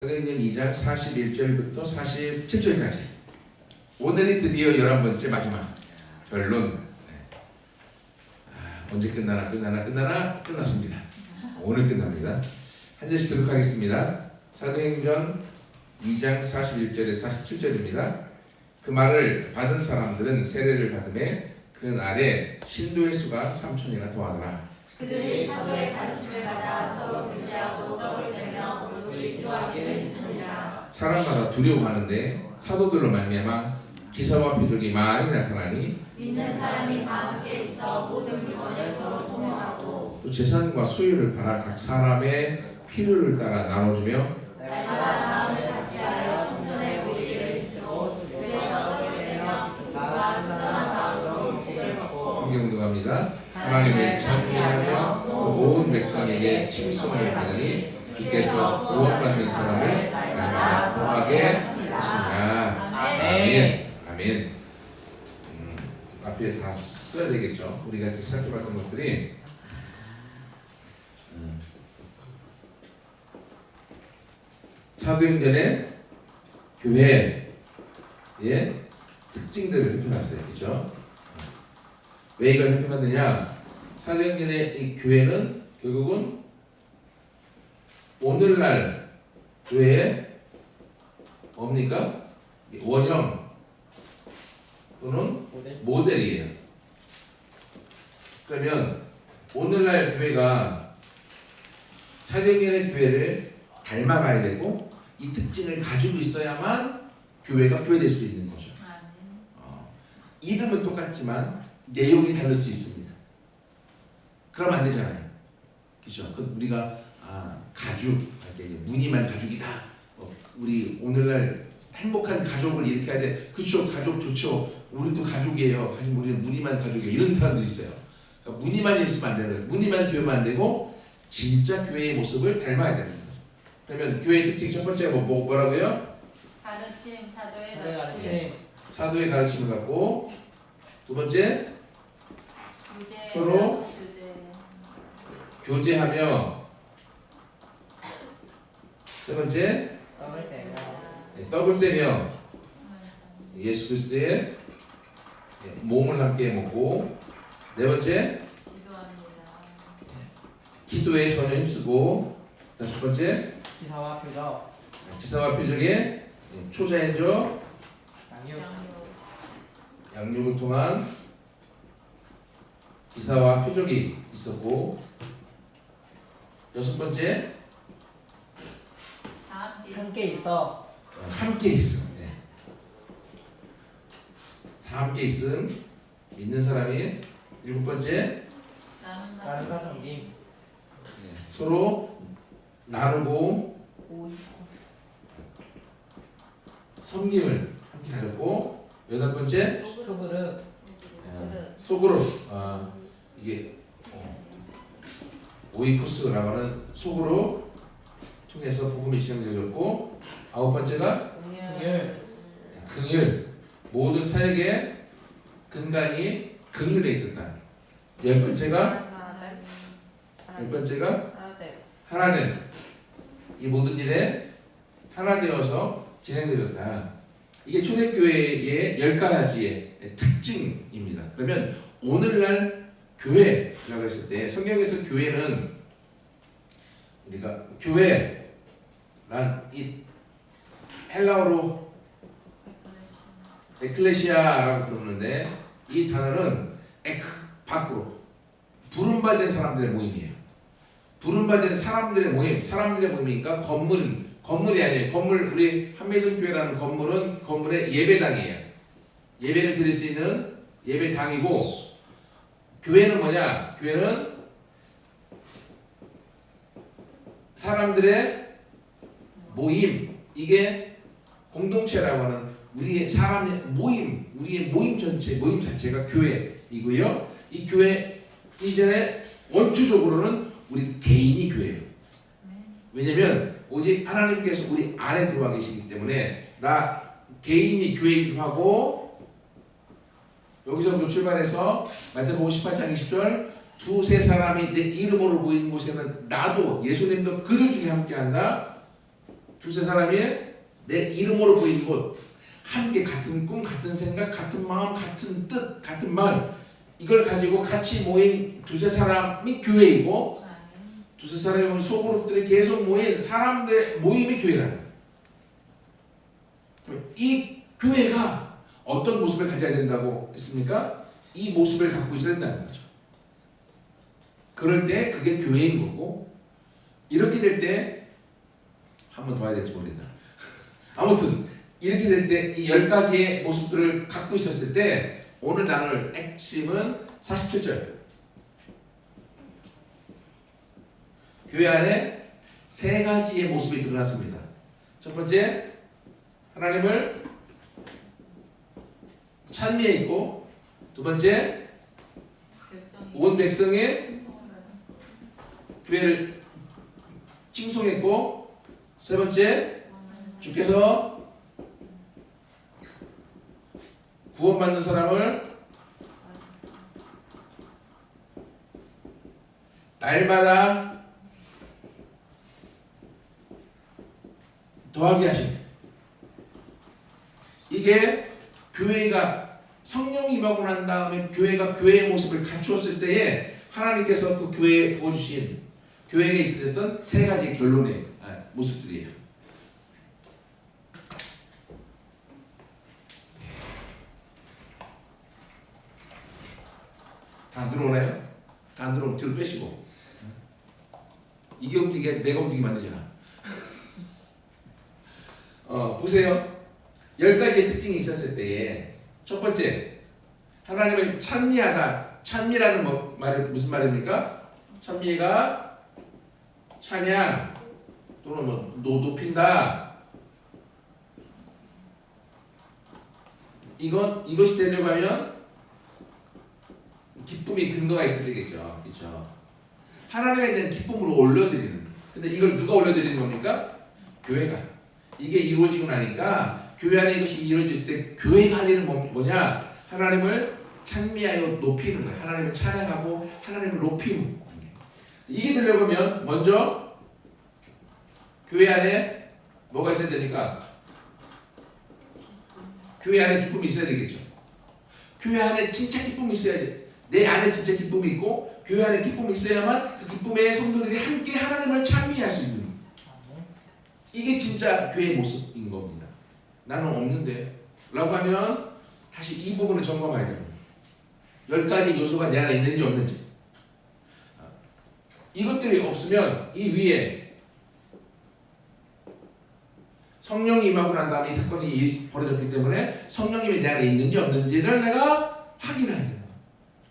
사도행전 2장 41절부터 47절까지 오늘이 드디어 11번째 마지막 결론. 언제 끝나나 끝났습니다. 오늘 끝납니다. 한 절씩 교독하겠습니다. 사도행전 2장 41절에서 47절입니다. 그 말을 받은 사람들은 세례를 받음에 그 날에 신도의 수가 3,000이나 더하더라. 그들이 사도의 가르침을 받아 서로 교제하고 떡을 떼며 오로지 기도하기를 믿습니다. 사람마다 두려워하는데 사도들로 말미암아 기사와 표적이 많이 나타나니 믿는 사람이 다 함께 있어 모든 물건을 서로 통용하고 또 재산과 소유를 팔아 각 사람의 필요를 따라 나눠주며 날마다 마음을 같이하여 성전에 모이기를 쓰고 집에서 떡을 떼며 기쁨과 순전한 마음으로 음식을 먹고 성경도합니다. 하나님을 찬미하며 온 백성에게 칭송을 받으니 주께서 구원받는 사람을 날마다 더하게 하시니라. 아멘. 아멘. 앞에 다 써야 되겠죠. 우리가 지금 살펴봤던 것들이 사도행전의 교회의 특징들을 살펴봤어요. 그렇죠? 왜 이걸 살펴봤느냐? 사도행전의 이 교회는 결국은 오늘날 교회의 뭡니까? 원형 또는 모델이에요. 그러면 오늘날 교회가 사도행전의 교회를 닮아가야 되고 이 특징을 가지고 있어야만 교회가 교회될 수 있는 거죠. 이름은 똑같지만 내용이 다를 수 있습니다. 그러면 안 되잖아요. 그렇죠? 우리가 가죽, 무늬만 가죽이다. 우리 오늘날 행복한 가족을 일으켜야 돼. 그렇죠? 가족 좋죠. 우리도 가족이에요. 하지만 우리는 무늬만 가족이에요. 이런 사람도 있어요. 그러니까 무늬만 있으면 안 되는 거예요. 무늬만 교회만 안 되고 진짜 교회의 모습을 닮아야 되는 거죠. 그러면 교회의 특징 첫 번째 뭐라고요? 가르침, 사도의 가르침, 사도의 가르침을 갖고 두 번째 서로 교제하며 세 번째 떡을 떼며 예수 그리스도의 몸을 함께 먹고 네 번째 기도에 전혀 힘쓰고 다섯 번째 기사와 표적의 초자연적 양육을 통한 기사와 표적이 있었고 여섯 번째 함께 있어. 네. 다 함께 있음 믿는 사람이 일곱 번째 나눔과 섬김. 서로 나누고 섬김을 함께 가졌고 여덟 번째 속으로 이게 오이쿠스라고 하는 속으로 통해서 복음이 진행되었고 아홉 번째가 긍휼 모든 사역의 근간이 긍휼에 있었다. 열 번째가 하나됨 이 모든 일에 하나 되어서 진행되었다. 이게 초대교회의 10가지의 특징입니다. 그러면 오늘날 교회라고 했을 때 성경에서 교회는 우리가 교회란 이 헬라어로 에클레시아라고 부르는데 이 단어는 밖으로 부름받은 사람들의 모임이에요. 부름받은 사람들의 모임, 사람들의 모임이니까 건물이 아니에요. 우리 한매동교회라는 건물은 건물의 예배당이에요. 예배를 드릴 수 있는 예배당이고 교회는 뭐냐? 교회는 사람들의 모임, 이게 공동체라고 하는 우리의 사람의 모임, 우리의 모임 자체가 교회이고요. 이 교회 이전에 원초적으로는 우리 개인이 교회예요. 왜냐면 오직 하나님께서 우리 안에 들어와 계시기 때문에 나 개인이 교회이기도 하고 여기서부터 출발해서 마태복음 18장 20절 두세 사람이 내 이름으로 모이는 곳에는 나도 예수님도 그들 중에 함께한다. 두세 사람이 내 이름으로 보이는 곳, 함께 같은 꿈, 같은 생각, 같은 마음, 같은 뜻, 같은 말, 이걸 가지고 같이 모인 두세 사람이 교회이고, 두세 사람의 소그룹들이 계속 모인 사람들의 모임이 교회라는 거예요. 이 교회가 어떤 모습을 가져야 된다고 했습니까? 이 모습을 갖고 있어야 된다는 거죠. 그럴 때 그게 교회인 거고, 이렇게 될 때 한 번 더 해야 될지 모르겠다. 아무튼 이렇게 될 때 이 10가지의 모습들을 갖고 있었을 때 오늘 나눌 핵심은 47절. 교회 안에 3가지의 모습이 드러났습니다. 첫 번째, 하나님을 찬미했고, 두 번째, 온 백성의 교회를 칭송했고, 세 번째, 주께서 구원받는 사람을 날마다 더하게 하신, 이게 교회가 성령이 임하고 난 다음에 교회가 교회의 모습을 갖추었을 때에 하나님께서 그 교회에 부어주신 교회에 있었던 3가지 결론의 모습들이에요. 다 안 들어오나요? 다 안 들어오면 뒤로 빼시고. 이게 움직이게 내가 움직이면 안 되잖아. 보세요. 10가지의 특징이 있었을 때에 첫 번째, 하나님을 찬미하다. 찬미라는 말은 무슨 말입니까? 찬미가 찬양 또는 높인다. 이것이 되려고 하면 기쁨이 근거가 있어야 되겠죠. 그렇죠? 하나님에 대한 기쁨으로 올려드리는. 근데 이걸 누가 올려드리는 겁니까? 교회가. 이게 이루어지고 나니까 교회 안에 이것이 이루어졌을 때 교회가 할 일은 뭐냐? 하나님을 찬미하여 높이는 거예요. 하나님을 찬양하고 하나님을 높이는. 이게 되려고 하면 먼저 교회 안에 뭐가 있어야 되니까? 교회 안에 기쁨이 있어야 되겠죠. 교회 안에 진짜 기쁨이 있어야 돼. 내 안에 진짜 기쁨이 있고 교회 안에 기쁨이 있어야만 그 기쁨의 성도들이 함께 하나님을 찬미할 수 있는, 이게 진짜 교회의 모습인 겁니다. 나는 없는데 라고 하면 다시 이 부분을 점검해야 됩니다. 10가지 요소가 내 안에 있는지 없는지. 이것들이 없으면 이 위에 성령이 임하고 난 다음에 이 사건이 벌어졌기 때문에 성령님이 내 안에 있는지 없는지를 내가 확인해야 됩니다.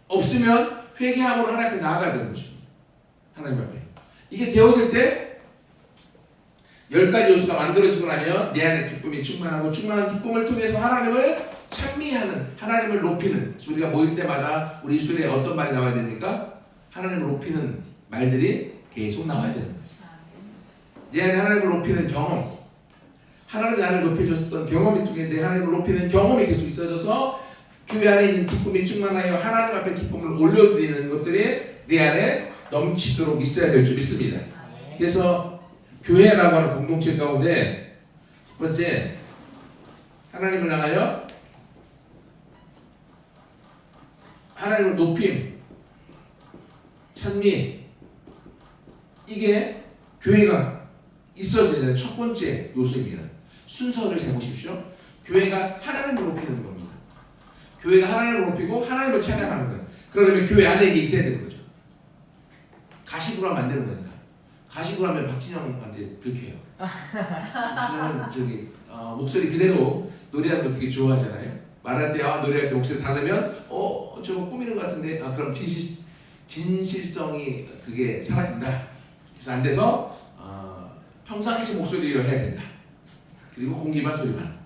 없으면 회개함으로 하나님 앞에 나아가야 되는 것입니다. 하나님 앞에. 이게 되어질 때 10가지 요소가 만들어지고 나면 내 안에 기쁨이 충만하고, 충만한 기쁨을 통해서 하나님을 찬미하는, 하나님을 높이는, 우리가 모일 때마다 우리 입술에 어떤 말이 나와야 됩니까? 하나님을 높이는 말들이 계속 나와야 되는 거예요. 내 안에 하나님을 높이는 경험, 하나님이 나를 높여줬던 경험이 통해 내 하나님을 높이는 경험이 계속 있어져서 교회 안에 있는 기쁨이 충만하여 하나님 앞에 기쁨을 올려드리는 것들이 내 안에 넘치도록 있어야 될 줄 믿습니다. 그래서 교회라고 하는 공동체 가운데 첫 번째, 하나님을 향하여 하나님을 높임, 찬미, 이게 교회가 있어야 되는 첫 번째 요소입니다. 순서를 잘 보십시오. 교회가 하나님을 높이는 겁니다. 교회가 하나님을 높이고 하나님을 찬양하는 거예요. 그러려면 교회 안에 이게 있어야 되는 거죠. 가시구라 만드는 거니까. 가시구라 하면 박진영한테 들켜요. 박진영은 목소리 그대로 노래하는 거 되게 좋아하잖아요. 말할 때, 노래할 때 목소리 다르면 저거 꾸미는 것 같은데, 그럼 진실성이 그게 사라진다. 그래서 안 돼서 평상시 목소리로 해야 된다. 그리고 공기반 소리반,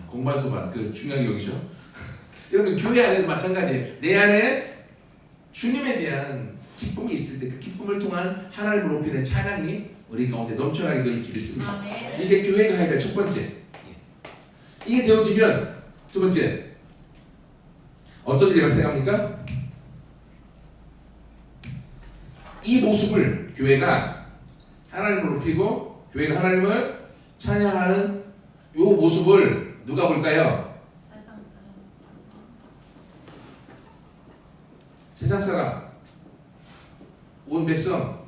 공반소반, 그 중요하게 여기죠. 여러분 교회 안에도 마찬가지예요. 내 안에 주님에 대한 기쁨이 있을 때 그 기쁨을 통한 하나님을 높이는 찬양이 우리 가운데 넘쳐나게 될 줄 믿습니다. 이게 교회가 해야 될 첫 번째. 이게 되어지면 두 번째, 어떤 일이 발생합니까? 이 모습을 교회가 하나님을 높이고 교회가 하나님을 찬양하는 요 모습을 누가 볼까요? 세상 사람, 온 백성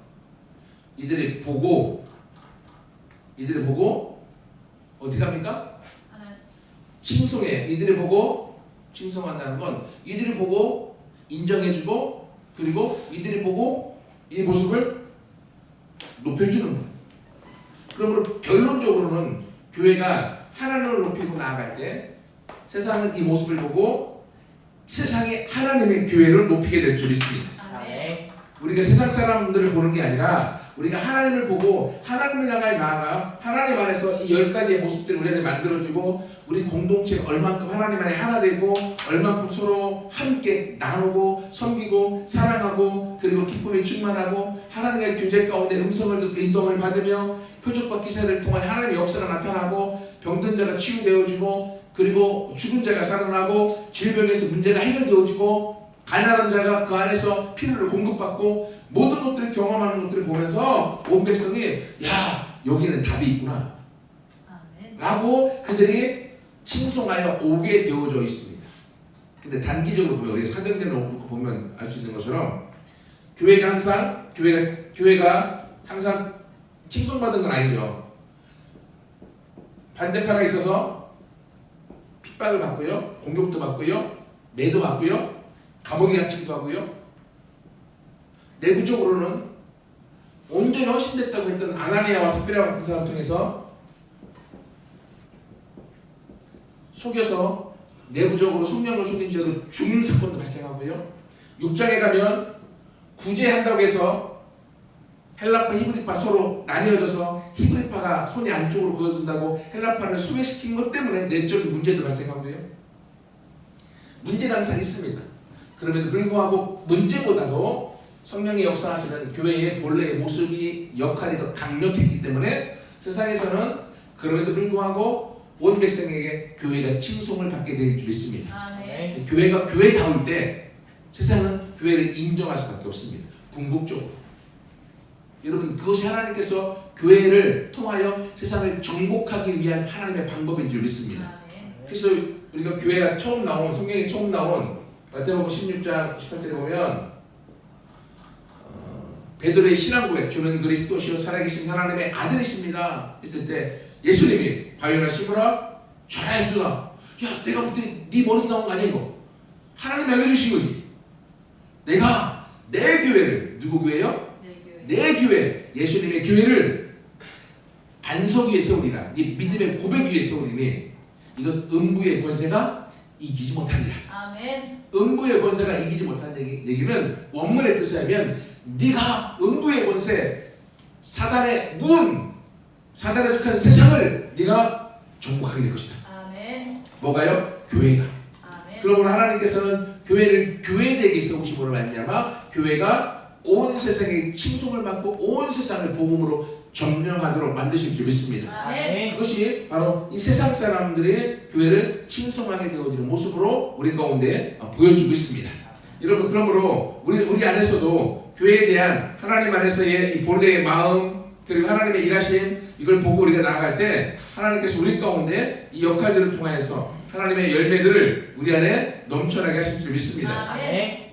이들이 보고 어떻게 합니까? 칭송해. 이들이 보고 칭송한다는 건 이들이 보고 인정해주고 그리고 이들이 보고 이 모습을 높여주는 거예요. 그러므로 결론적으로는 교회가 하나님을 높이고 나아갈 때 세상은 이 모습을 보고 세상이 하나님의 교회를 높이게 될 줄 믿습니다. 아멘. 우리가 세상 사람들을 보는 게 아니라 우리가 하나님을 보고 하나님을 향하여 나아가 하나님 안에서 이 10가지의 모습들을 우리 안에 만들어주고 우리 공동체가 얼만큼 하나님 안에 하나 되고 얼만큼 서로 함께 나누고 섬기고 사랑하고 그리고 기쁨에 충만하고 하나님의 교제 가운데 음성을 듣고 인도를 받으며 표적과 기사를 통해 하나님의 역사가 나타나고 병든 자가 치유되어지고 그리고 죽은 자가 살아나고 질병에서 문제가 해결되어지고 가난한 자가 그 안에서 필요를 공급받고 모든 것들을 경험하는 것들을 보면서 온 백성이 야 여기는 답이 있구나 라고 그들이 칭송하여 오게 되어져 있습니다. 근데 단기적으로 보면 우리가 사도행전을 보면 알 수 있는 것처럼 교회가 항상 칭송받은 건 아니죠. 반대파가 있어서 핍박을 받고요, 공격도 받고요, 매도 받고요, 감옥에 갇히기도 하고요. 내부적으로는 온전히 헌신됐다고 했던 아나니아와 삽비라 같은 사람 통해서 속여서 내부적으로 성령을 속인 죄로 죽는 사건도 발생하고요. 6장에 가면 구제한다고 해서 헬라파 히브리파 서로 나뉘어져서 히브리파가 손이 안쪽으로 굳어든다고 헬라파를 소외시킨 것 때문에 내적인 문제도 발생하고요. 문제는 항상 있습니다. 그럼에도 불구하고 문제보다도 성령의 역사하시는 교회의 본래의 모습이 역할이 더 강력했기 때문에 세상에서는 그럼에도 불구하고 온 백성에게 교회가 칭송을 받게 될 줄 믿습니다. 아멘. 교회가 교회다울 때 세상은 교회를 인정할 수밖에 없습니다. 궁극적으로. 여러분 그것이 하나님께서 교회를 통하여 세상을 정복하기 위한 하나님의 방법인 줄 믿습니다. 아멘. 그래서 우리가 교회가 처음 나온 성경에 처음 나온 마태복음 16장 18절에 보면 베드로의 신앙 고백 주는 그리스도시요 살아계신 하나님의 아들이십니다 했을 때 예수님이 바요나 시므라 전하였도다. 야 내가 볼 때 네 머리에서 나온 거 아니야 이거. 하나님이 알려주신 거지. 내가 내 교회를 누구 교회요? 내 교회 예수님의 교회를 반석 위에 세우리라. 네 믿음의 고백 위에 세우리니 이건 음부의 권세가 이기지 못하리라. 아멘. 음부의 권세가 이기지 못한 얘기는 원문의 뜻을 하면 네가 음부의 권세 사단의 문 사단에 속한 세상을 네가 정복하게 될 것이다. 아멘. 뭐가요? 교회가. 아멘. 그러므로 하나님께서는 교회를 교회되게 세우심으로 말미암아 교회가 온 세상에 칭송을 받고 온 세상을 복음으로 점령하도록 만드실 줄 믿습니다. 아멘. 그것이 바로 이 세상 사람들의 교회를 칭송하게 되어지는 모습으로 우리 가운데 보여주고 있습니다. 여러분 그러므로 우리 안에서도 교회에 대한 하나님 안에서의 이 본래의 마음 그리고 하나님의 일하심 이걸 보고 우리가 나아갈 때 하나님께서 우리 가운데 이 역할들을 통해서 하나님의 열매들을 우리 안에 넘쳐나게 하실 줄 믿습니다. 아멘.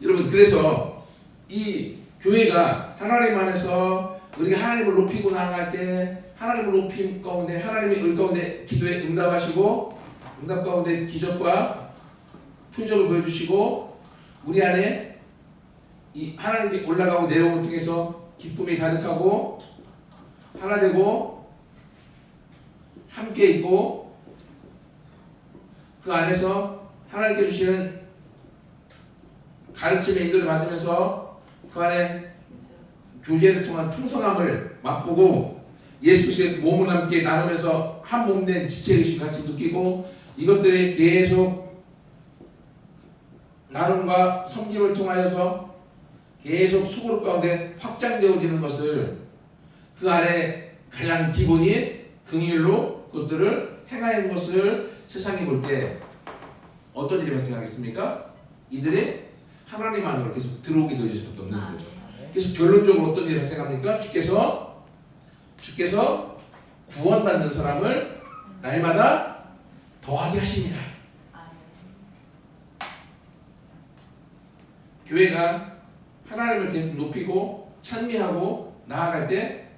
여러분 그래서 이 교회가 하나님 안에서 우리가 하나님을 높이고 나아갈 때 하나님을 높임 가운데 하나님의 을 가운데 기도에 응답하시고 응답 가운데 기적과 표적을 보여주시고 우리 안에 이 하나님께 올라가고 내려오는 통해서 기쁨이 가득하고 하나 되고 함께 있고 그 안에서 하나님께 주시는 가르침의 인도를 받으면서 그 안에 교제를 통한 풍성함을 맛보고 예수 그리스도의 몸을 함께 나누면서 한 몸된 지체의식 같이 느끼고 이것들이 계속 나눔과 섬김을 통하여서 계속 수고로 가운데 확장되어지는 것을 그 안에 가장 기본이 긍휼로 그것들을 행하는 것을 세상이 볼 때 어떤 일이 발생하겠습니까? 이들이 하나님 안으로 계속 들어오게 되어질 수밖에 없는 거죠. 그래서 결론적으로 어떤 일이 발생합니까? 주께서 구원받는 사람을 날마다 더하게 하십니다. 교회가 하나님을 계속 높이고 찬미하고 나아갈 때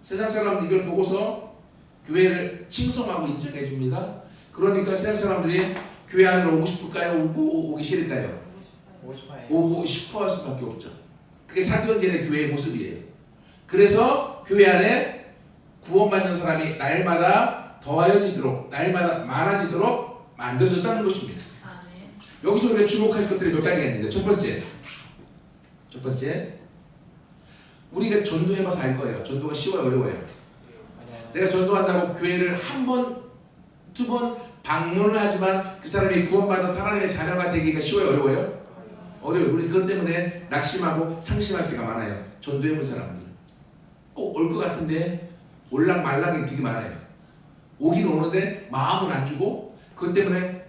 세상 사람들 이걸 보고서 교회를 칭송하고 인정해 줍니다. 그러니까 세상 사람들이 교회 안으로 오고 싶을까요? 오기 싫을까요? 오고 싶어 할 수밖에 없죠. 그게 사도행전의 교회의 모습이에요. 그래서 교회 안에 구원받는 사람이 날마다 더하여지도록, 날마다 많아지도록 만들어졌다는 것입니다. 여기서 우리가 주목할 것들이 몇 가지가 있는데, 첫 번째, 우리가 전도해봐서 알 거예요. 전도가 쉬워요, 어려워요? 내가 전도한다고 교회를 한 번, 두 번 방문을 하지만 그 사람이 구원받아서 하나님의 자녀가 되기가 쉬워요, 어려워요? 어려워요. 우리 그것 때문에 낙심하고 상심할 때가 많아요. 전도해본 사람들. 꼭 올 것 같은데 올락말락이 되게 많아요. 오긴 오는데 마음은 안 주고, 그것 때문에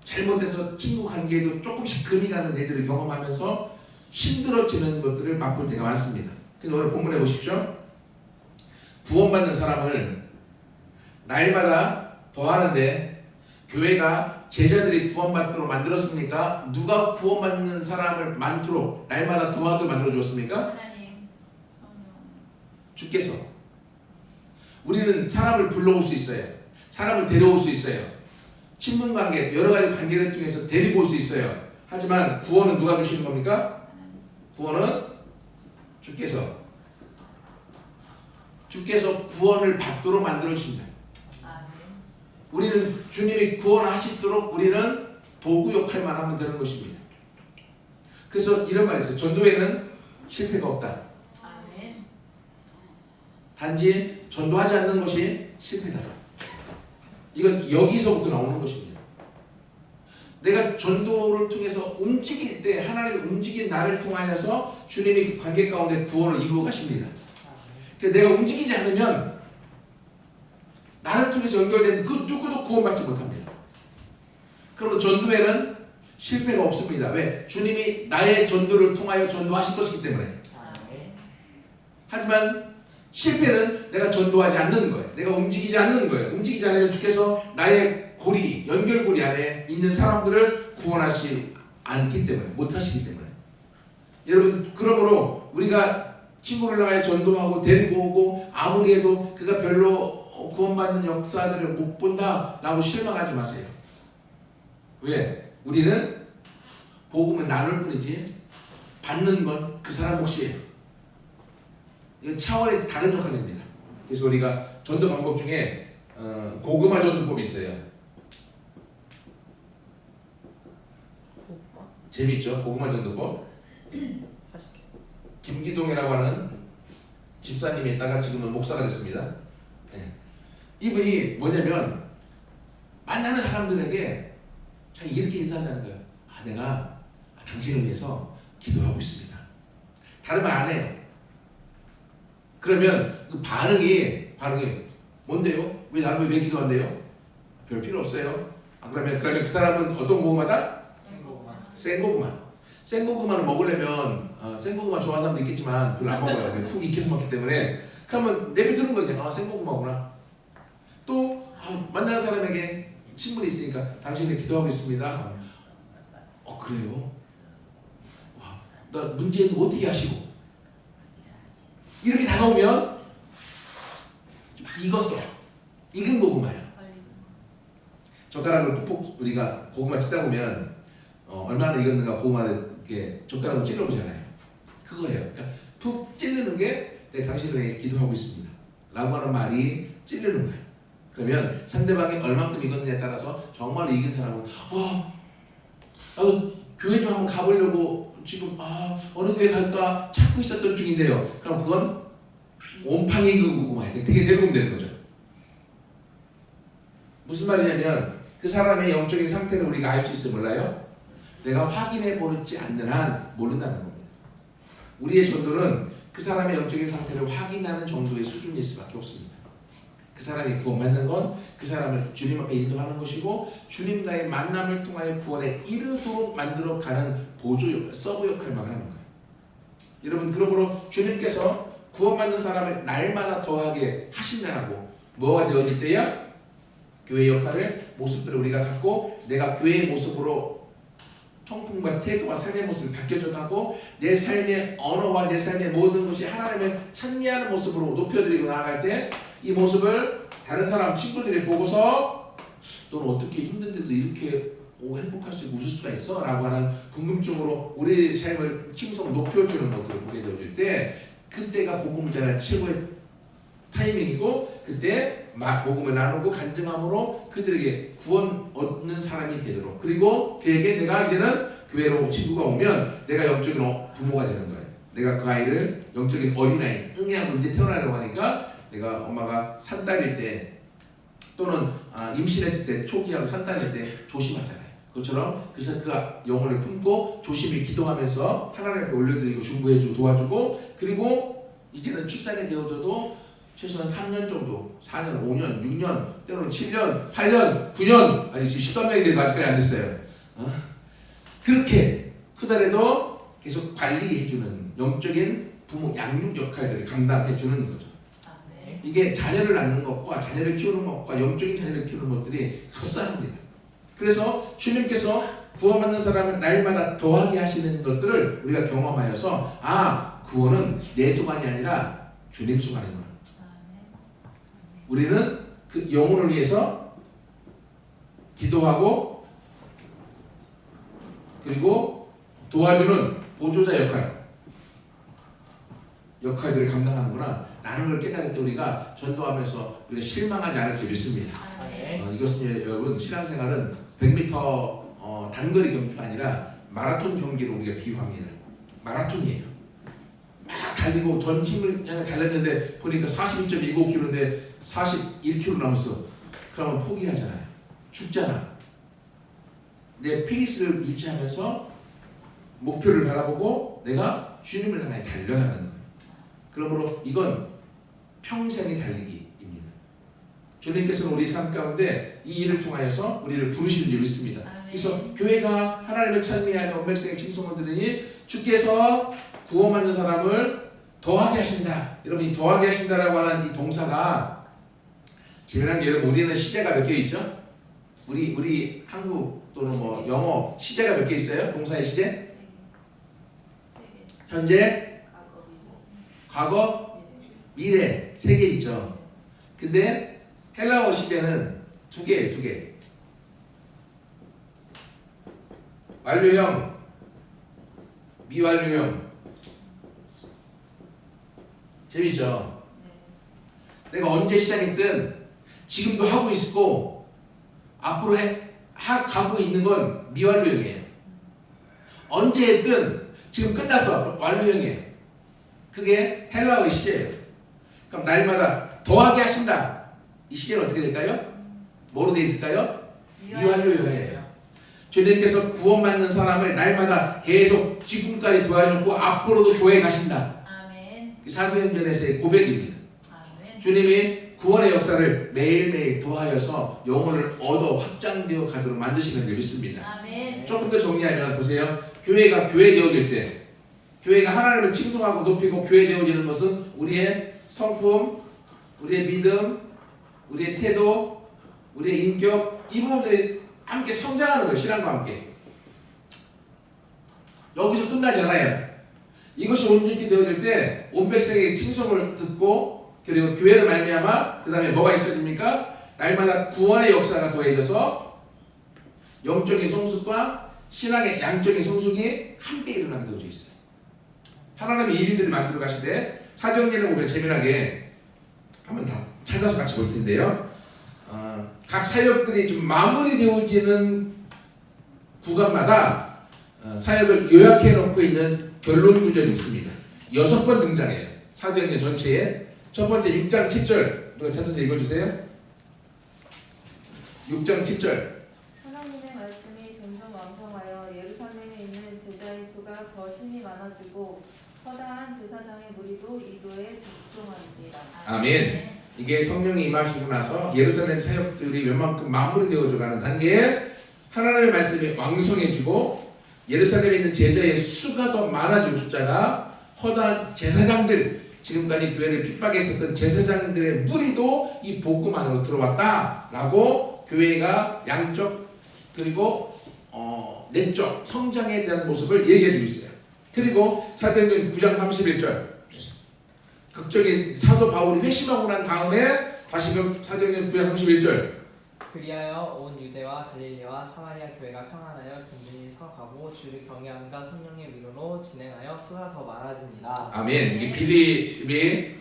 잘못해서 친구 관계에도 조금씩 금이 가는 애들을 경험하면서 힘들어지는 것들을 맛볼 때가 많습니다. 그래서 오늘 본문에 보십시오. 구원받는 사람을 날마다 더하는데 교회가 제자들이 구원받도록 만들었습니까? 누가 구원받는 사람을 많도록 날마다 더하도록 만들어 주었습니까? 주께서. 우리는 사람을 불러올 수 있어요. 사람을 데려올 수 있어요. 친분관계, 여러 가지 관계를 통해서 데리고 올 수 있어요. 하지만 구원은 누가 주시는 겁니까? 구원은 주께서 구원을 받도록 만들어 주신다. 우리는 주님이 구원하시도록 우리는 도구 역할만 하면 되는 것입니다. 그래서 이런 말이 있어요. 전도에는 실패가 없다. 단지 전도하지 않는 것이 실패다. 이건 여기서부터 나오는 것입니다. 내가 전도를 통해서 움직일 때 하나님이 움직인 나를 통하여서 주님이 그 관계 가운데 구원을 이루어 가십니다. 그러니까 내가 움직이지 않으면 나를 통해서 연결된 그 누구도 구원받지 못합니다. 그러면 전도에는 실패가 없습니다. 왜? 주님이 나의 전도를 통하여 전도하실 것이기 때문에. 하지만 실패는 내가 전도하지 않는 거예요. 내가 움직이지 않는 거예요. 움직이지 않으면 주께서 나의 고리, 연결고리 안에 있는 사람들을 구원하지 않기 때문에, 못하시기 때문에. 여러분, 그러므로 우리가 친구를 향해 전도하고 데리고 오고 아무리 해도 그가 별로 구원받는 역사들을 못 본다라고 실망하지 마세요. 왜? 우리는 복음을 나눌 뿐이지 받는 건 그 사람 몫이에요. 이건 차원의 다른 역할입니다. 그래서 우리가 전도 방법 중에 고구마 전도법이 있어요. 재밌죠? 고구마 전도법. 김기동이라고 하는 집사님이 있다가 지금은 목사가 됐습니다. 네. 이분이 뭐냐면 만나는 사람들에게 자 이렇게 인사한다는 거예요. 내가 당신을 위해서 기도하고 있습니다. 다른 말 안 해요. 그러면 그 반응이 뭔데요? 왜 나를 왜 기도한대요? 별 필요 없어요. 그러면 그 사람은 어떤 고구마다? 생고구마. 생고구마를 먹으려면 생고구마 좋아하는 사람도 있겠지만 별로 안 먹어요. 푹 익혀서 먹기 때문에. 그러면 내비두는 거죠. 생고구마구나. 또 만나는 사람에게 친분이 있으니까 당신에게 기도하고 있습니다. 그래요? 와, 나 문제는 어떻게 하시고? 이렇게 다가오면 좀 익은 고구마야. 젓가락으로 푹푹 우리가 고구마 찢다 보면 얼마나 익었는가 고구마를 이렇게 젓가락으로 찔러보잖아요. 그거예요. 그러니까 푹 찌르는 게 당신을 위해 기도하고 있습니다. 라고 하는 말이 찌르는 거예요. 그러면 상대방이 얼만큼 익었느냐에 따라서 정말 익은 사람은 나도 교회 좀 한번 가보려고 지금 어느 교회 갈까 찾고 있었던 중인데요. 그럼 그건 온팡이 익은 고구마예요. 되게 대부분 되는 거죠. 무슨 말이냐면 그 사람의 영적인 상태를 우리가 알 수 있어 몰라요? 내가 확인해 보지 않는 한 모른다는 겁니다. 우리의 전도는 그 사람의 영적인 상태를 확인하는 정도의 수준일 수밖에 없습니다. 그 사람이 구원받는 건 그 사람을 주님 앞에 인도하는 것이고 주님과의 만남을 통하여 구원에 이르도록 만들어가는 보조 역할, 서브 역할만 하는 거예요. 여러분 그러므로 주님께서 구원받는 사람을 날마다 더하게 하신다라고. 뭐가 되어질 때야? 교회 역할을 모습들을 우리가 갖고 내가 교회의 모습으로 성품과 태도와 삶의 모습을 바뀌어져가고 내 삶의 언어와 내 삶의 모든 것이 하나님을 찬미하는 모습으로 높여드리고 나아갈 때 이 모습을 다른 사람 친구들이 보고서 너는 어떻게 힘든데도 이렇게 행복할 수 있고 웃을 수가 있어? 라고 하는 궁금증으로 우리의 삶을 칭송을 높여주는 것들을 보게 되어질 때 그때가 복음 전할 최고의 타이밍이고 그때 막 복음을 나누고 간증함으로 그들에게 구원 얻는 사람이 되도록 그리고 그에게 내가 이제는 교회로 친구가 오면 내가 영적인 부모가 되는 거예요. 내가 그 아이를 영적인 어린아이 응애하고 이제 태어나려고 하니까 내가 엄마가 산딸일 때 또는 임신했을 때 초기하고 산딸일 때 조심하잖아요. 그것처럼 그래서 그 영혼을 품고 조심히 기도하면서 하나님 앞에 올려드리고 중보해주고 도와주고 그리고 이제는 출산이 되어져도 최소한 3년 정도 4년, 5년, 6년 때로는 7년, 8년, 9년 아직 13명이 돼서 아직까지 안 됐어요. 그렇게 크더라도 계속 관리해주는 영적인 부모 양육 역할들을 감당해주는 거죠. 이게 자녀를 낳는 것과 자녀를 키우는 것과 영적인 자녀를 키우는 것들이 흡사합니다. 그래서 주님께서 구원받는 사람을 날마다 더하게 하시는 것들을 우리가 경험하여서 구원은 내 소관이 아니라 주님 소관이구나. 우리는 그 영혼을 위해서 기도하고 그리고 도와주는 보조자 역할들을 감당하는구나. 라는 걸 깨달을 때 우리가 전도하면서 우리가 실망하지 않을 줄 믿습니다. 이것은 여러분 신앙생활은 100m 단거리 경주가 아니라 마라톤 경기로 우리가 비유합니다. 마라톤이에요. 막 달리고 전 힘을 향해 달렸는데 보니까 42.19km인데 41km 남았어. 그러면 포기하잖아요. 죽잖아. 내 페이스를 유지하면서 목표를 바라보고 내가 주님을 향해 달려가는 거예요. 그러므로 이건 평생의 달리기입니다. 주님께서는 우리 삶 가운데 이 일을 통하여서 우리를 부르시는 줄 믿습니다. 그래서 교회가 하나님을 찬미하며 온백성의 칭송을 들으니 주께서 구원받는 사람을 더하게 하신다. 여러분 이 더하게 하신다라고 하는 이 동사가 재미난 게 여러분 우리는 시제가 몇 개 있죠? 우리 한국 또는 뭐 영어 시제가 몇 개 있어요? 동사의 시제? 현재, 과거, 미래 3개 있죠. 근데 헬라어 시제는 2개예요. 2개. 완료형, 미완료형. 재밌죠? 내가 언제 시작했든 지금도 하고 있고 앞으로 가고 있는 건 미완료형이에요. 언제 했든 지금 끝났어. 완료형이에요. 그게 헬라어의 시제예요. 그럼 날마다 더하게 하신다. 이 시제는 어떻게 될까요? 뭐로 되어 있을까요? 미완료형이에요. 주님께서 구원받는 사람을 날마다 계속 지금까지 도와줬고 앞으로도 도해 가신다. 아멘. 사도행전에서의 고백입니다. 아멘. 주님이 구원의 역사를 매일매일 도하여서 영혼을 얻어 확장되어 가도록 만드시는 줄 믿습니다. 아멘. 조금 더 정리하면 보세요. 교회가 교회 되어질 때 교회가 하나님을 칭송하고 높이고 교회 되어지는 것은 우리의 성품, 우리의 믿음, 우리의 태도, 우리의 인격 이 부분들이 함께 성장하는 거예요. 신앙과 함께. 여기서 끝나지 않아요. 이것이 온전히 되어질 때 온 백성의 칭송을 듣고 그리고 교회를 말미암아 그 다음에 뭐가 있어집니까? 날마다 구원의 역사가 더해져서 영적인 성숙과 신앙의 양적인 성숙이 함께 일어나게 되어져 있어요. 하나님이 이 일들을 만들어 가시되 사도행전을 보면 재미나게 한번 다 찾아서 같이 볼 텐데요. 각 사역들이 좀 마무리되어지는 구간마다 사역을 요약해 놓고 있는 결론 구절이 있습니다. 6번 등장해요. 사도행전 전체에 첫 번째 6장 7절 누가 찾아서 읽어주세요. 6장 7절 하나님의 말씀이 점점 왕성하여 예루살렘에 있는 제자의 수가 더 심히 많아지고 허다한 제사장의 무리도 이도에 복종하니라. 아멘. 이게 성령이 임하시고 나서 예루살렘 사역들이 웬만큼 마무리되어져 가는 단계에 하나님의 말씀이 왕성해지고 예루살렘에 있는 제자의 수가 더 많아지고 숫자가 허다한 제사장들 지금까지 교회를 핍박했었던 제사장들의 무리도 이 복음 안으로 들어왔다라고 교회가 양적 그리고 내적 성장에 대한 모습을 얘기해주고 있어요. 그리고 사도행전 9장 31절 극적인 사도 바울이 회심하고 난 다음에 다시금 사도행전 9장 31절 그리하여 온 유대와 갈릴리와 사마리아 교회가 평안하여 든든히 서가고 주를 경외함과 성령의 위로로 진행하여 수가 더 많아집니다. 아멘. 이 빌립이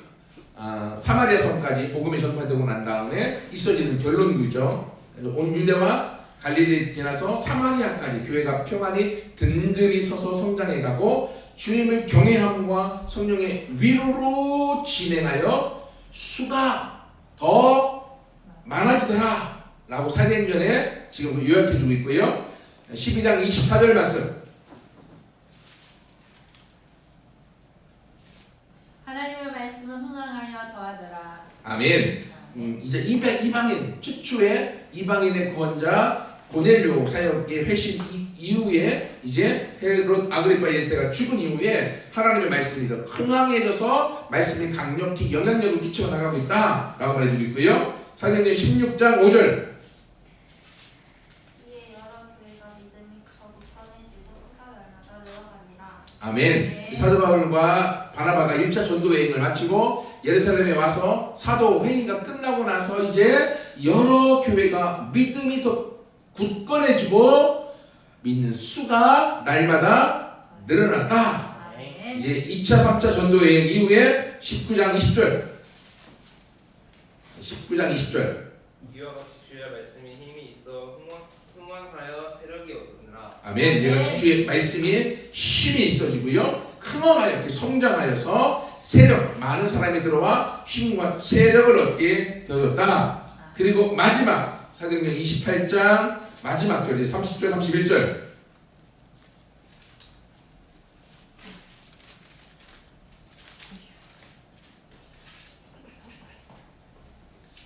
사마리아 성까지 복음이 전파되고 난 다음에 있어지는 결론이죠. 그래서 온 유대와 갈릴리 지나서 사마리아까지 교회가 평안히 든든히 서서 성장해가고 주님을 경외함과 성령의 위로로 진행하여 수가 더 많아지더라 라고 사도행전에 지금 요약해주고 있고요. 12장 24절 말씀 하나님의 말씀은 흥왕하여 더하더라. 아멘. 이제 이방인 최초의 이방인의 구원자 고넬료 사역의 회심 이후에 이제 헤롯 아그리파 1세가 죽은 이후에 하나님의 말씀이 더 흥황해져서 말씀이 강력히 영향력을 끼쳐 나가고 있다라고 말해주고 있고요. 사도행전 16장 5절 이에 여러 교회가 믿음이 더욱 강해지고 수가 날마다 늘어가니라. 아멘. 사도 바울과 바나바가 1차 전도 여행을 마치고 예루살렘에 와서 사도 회의가 끝나고 나서 이제 여러 교회가 믿음이 더 굳건해지고 믿는 수가 날마다 늘어났다. 아멘. 이제 2차 3차 전도 여행 이후에 19장 20절 19장 20절 이와 같이 주의 말씀이 힘이 있어 흥왕하여 세력이 얻으느라. 아멘. 이와 같이 주의 말씀이 힘이 있어지고요 흥황하여 이렇게 성장하여서 세력 많은 사람이 들어와 힘과 세력을 얻게 되었다. 그리고 마지막 사도행전 28장 마지막 절이 30절 31절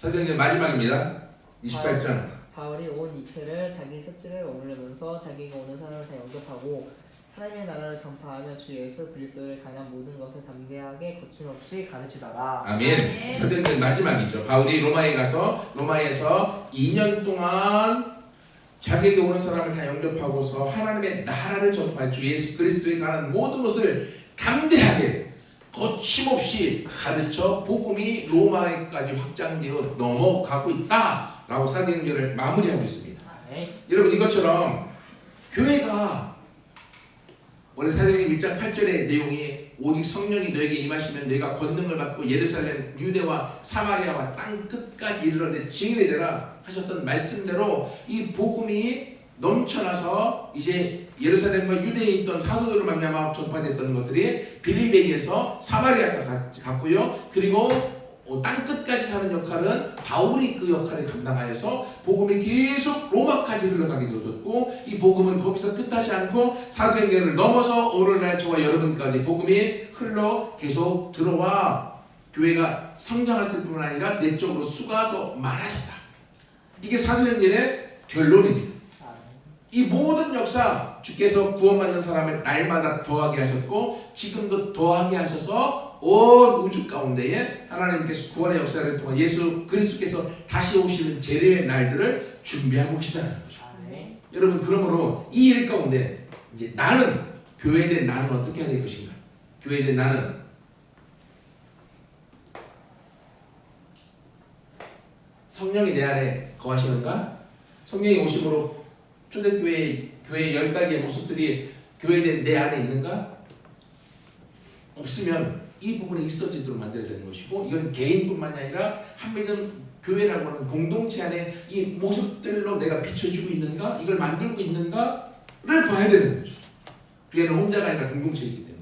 사도행전 마지막입니다. 28장 바울이 온 이틀을 자기 습지를 오르면서 자기가 오는 사람을 다 영접하고 하나님의 나라를 전파하며 주 예수 그리스도를 관한 모든 것을 담대하게 거침없이 가르치더라. 아멘. 사도행전 마지막이죠. 바울이 로마에 가서 로마에서 2년 동안 자기에게 오는 사람을 다 영접하고서 하나님의 나라를 전파해 주 예수 그리스도에 관한 모든 것을 담대하게 거침없이 가르쳐 복음이 로마에까지 확장되어 넘어가고 있다라고 사도행전을 마무리하고 있습니다. 네. 여러분 이것처럼 교회가 원래 사도행전 1장 8절의 내용이 오직 성령이 너에게 임하시면 너희가 권능을 받고 예루살렘 유대와 사마리아와 땅 끝까지 이르러 내 증인이 되라 하셨던 말씀대로 이 복음이 넘쳐나서 이제 예루살렘과 유대에 있던 사도들을 만나며 전파됐던 것들이 빌립에게서 사마리아까지 갔고요. 그리고 땅 끝까지 가는 역할은 바울이 그 역할을 감당하여서 복음이 계속 로마까지 흘러가게 되었고 이 복음은 거기서 끝하지 않고 사도행전을 넘어서 오늘날 저와 여러분까지 복음이 흘러 계속 들어와 교회가 성장했을 뿐 아니라 내적으로 수가 더 많아졌다. 이게 사도행전의 결론입니다. 이 모든 역사 주께서 구원받는 사람을 날마다 더하게 하셨고 지금도 더하게 하셔서 온 우주 가운데에 하나님께서 구원의 역사를 통해 예수 그리스도께서 다시 오시는 재림의 날들을 준비하고 계시다는 거죠. 네. 여러분 그러므로 이 일 가운데 이제 나는 교회에 대한 나는 어떻게 해야 될 것인가? 교회에 대한 나는 성령이 내 안에 거하시는가? 성령이 오심으로 초대교회의 교회의 10가지의 모습들이 교회에 대한 내 안에 있는가? 없으면 이 부분이 있어지도록 만들어야 되는 것이고 이건 개인뿐만이 아니라 한미든 교회라고 하는 공동체 안에 이 모습들로 내가 비춰주고 있는가? 이걸 만들고 있는가를 봐야 되는 거죠. 교회는 혼자가 아니라 공동체이기 때문에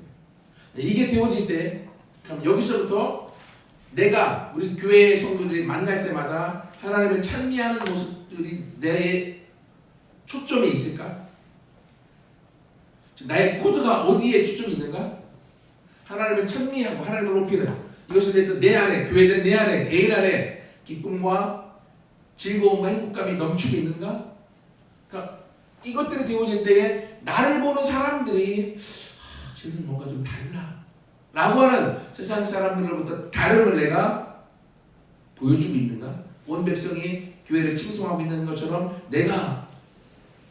이게 되어질 때 그럼 여기서부터 내가 우리 교회의 성도들이 만날 때마다 하나님을 찬미하는 모습들이 내 초점이 있을까? 나의 코드가 어디에 초점이 있는가? 하나님을 찬미하고 하나님을 높이는 이것에 대해서 내 안에 교회된 내 안에 개인 안에 기쁨과 즐거움과 행복감이 넘치고 있는가? 그러니까 이것들이 되어질 때에 나를 보는 사람들이 쟤는 뭔가 좀 달라 라고 하는 세상 사람들로부터 다름을 내가 보여주고 있는가? 온 백성이 교회를 칭송하고 있는 것처럼 내가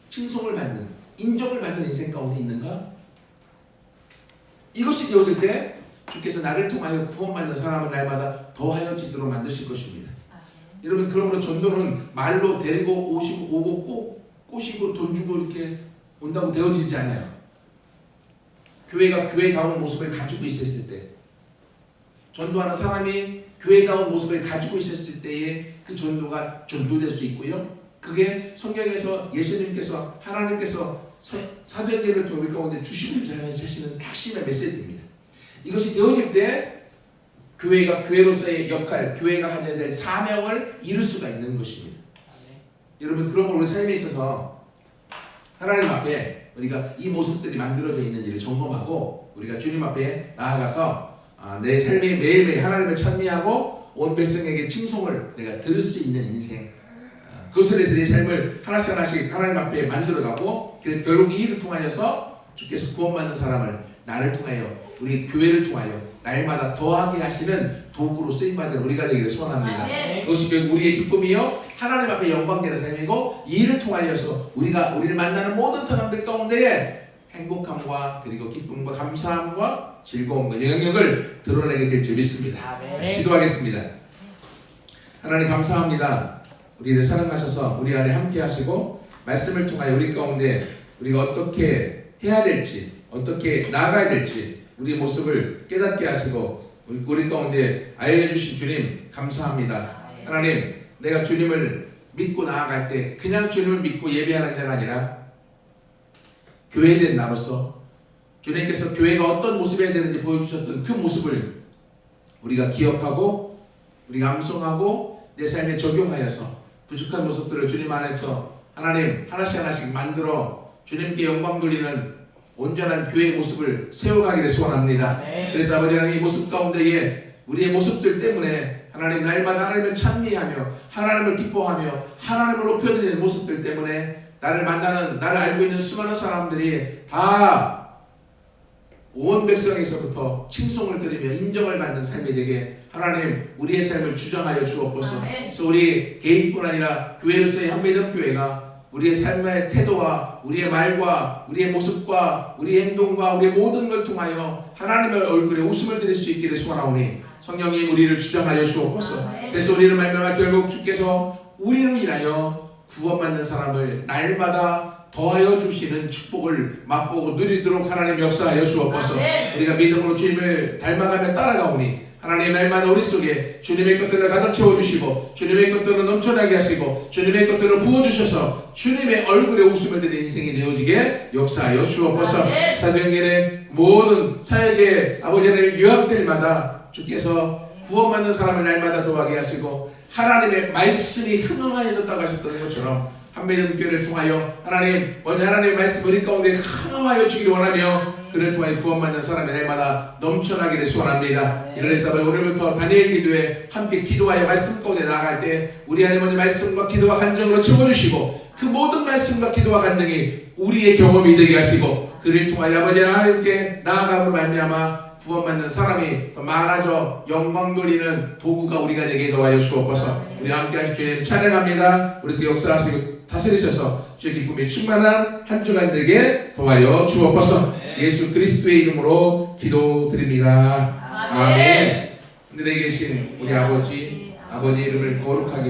칭송을 받는, 인정을 받는 인생 가운데 있는가? 이것이 되어질 때 주께서 나를 통하여 구원받는 사람을 날마다 더하여 지도록 만드실 것입니다. 여러분, 그러므로 전도는 말로 데리고 오시고 오고 꼭 꼬시고 돈 주고 이렇게 온다고 되어지지 않아요. 교회가 교회다운 모습을 가지고 있었을 때, 전도하는 사람이 교회다운 모습을 가지고 있었을 때에 그 전도가 전도될 수 있고요. 그게 성경에서 예수님께서 하나님께서 사도행전을 통해 우리 가운데 주시고자 하시는 핵심의 메시지입니다. 이것이 되어질 때 교회가 교회로서의 역할, 교회가 가져야 될 사명을 이룰 수가 있는 것입니다. 여러분, 그러므로 우리 삶에 있어서 하나님 앞에 우리가 이 모습들이 만들어져 있는지를 점검하고 우리가 주님 앞에 나아가서 내 삶에 매일매일 하나님을 찬미하고 온 백성에게 칭송을 내가 들을 수 있는 인생, 그것을 위해서 내 삶을 하나씩 하나씩 하나님 앞에 만들어가고, 그래서 결국 이 일을 통하여서 주께서 구원받는 사람을 나를 통하여, 우리 교회를 통하여 날마다 더하게 하시는 도구로 쓰임받는 우리가 되기를 소원합니다. 그것이 결국 우리의 기쁨이요 하나님 앞에 영광되는 삶이고, 이 일을 통하여서 우리를 만나는 모든 사람들 가운데에 행복함과 그리고 기쁨과 감사함과 즐거움과 영역을 드러내게 될 줄 믿습니다. 기도하겠습니다. 하나님 감사합니다. 우리를 사랑하셔서 우리 안에 함께 하시고 말씀을 통하여 우리 가운데 우리가 어떻게 해야 될지, 어떻게 나아가야 될지 우리의 모습을 깨닫게 하시고 우리 가운데 알려주신 주님 감사합니다. 하나님, 내가 주님을 믿고 나아갈 때 그냥 주님을 믿고 예배하는 자가 아니라 교회된 나로서 주님께서 교회가 어떤 모습이어야 되는지 보여주셨던 그 모습을 우리가 기억하고 우리가 암송하고 내 삶에 적용하여서 부족한 모습들을 주님 안에서 하나님 하나씩 하나씩 만들어 주님께 영광 돌리는 온전한 교회의 모습을 세워가기를 소원합니다. 그래서 아버지 하나님, 이 모습 가운데에 우리의 모습들 때문에 하나님 날마다 하나님을 찬미하며 하나님을 기뻐하며 하나님을 높여드리는 모습들 때문에 나를 만나는, 나를 알고 있는 수많은 사람들이 다 온 백성에서부터 칭송을 드리며 인정을 받는 삶이 되게 하나님 우리의 삶을 주장하여 주옵소서. 그래서 우리 개인뿐 아니라 교회로서의 한배점 교회가 우리의 삶의 태도와 우리의 말과 우리의 모습과 우리의 행동과 우리의 모든 걸 통하여 하나님의 얼굴에 웃음을 드릴 수 있기를 소원하오니 성령님 우리를 주장하여 주옵소서. 그래서 우리를 말미암아 결국 주께서 우리로 인하여 구원받는 사람을 날마다 더하여 주시는 축복을 맛보고 누리도록 하나님 역사하여 주옵소서. 우리가 믿음으로 주님을 닮아가며 따라가오니 하나님 날마다 우리 속에 주님의 것들을 가득 채워주시고 주님의 것들을 넘쳐나게 하시고 주님의 것들을 부어주셔서 주님의 얼굴에 웃음을 드리는 인생이 되어지게 역사하여 주옵소서. 사도행전의 모든 사역의 아버지 하나님의 유학들마다 주께서 구원받는 사람을 날마다 더하게 하시고 하나님의 말씀이 흥황하여졌다고 하셨던 것처럼 한배점 교회를 통하여 하나님 먼저 하나님의 말씀 우리 가운데 흥황하여 주기를 원하며 그를 통하여 구원받는 사람이 날마다 넘쳐나기를 소원합니다. 이래서 오늘부터 다니엘 기도에 함께 기도하여 말씀 가운데 나아갈 때 우리 안에 먼저 말씀과 기도와 간증으로 채워주시고 그 모든 말씀과 기도와 간증이 우리의 경험이 되게 하시고 그를 통하여 아버지 하나님께 나아감으로 말미암아 구원받는 사람이 더 많아져 영광 돌리는 도구가 우리가 되게 도와여 주옵소서. 우리와 함께 하실 주님 찬양합니다. 우리에서 역사하시고 다스리셔서 주의 기쁨이 충만한 한 주간 되게 도와여 주옵소서. 예수 그리스도의 이름으로 기도드립니다. 아멘. 하늘에 계신 우리 아버지 이름을 거룩하게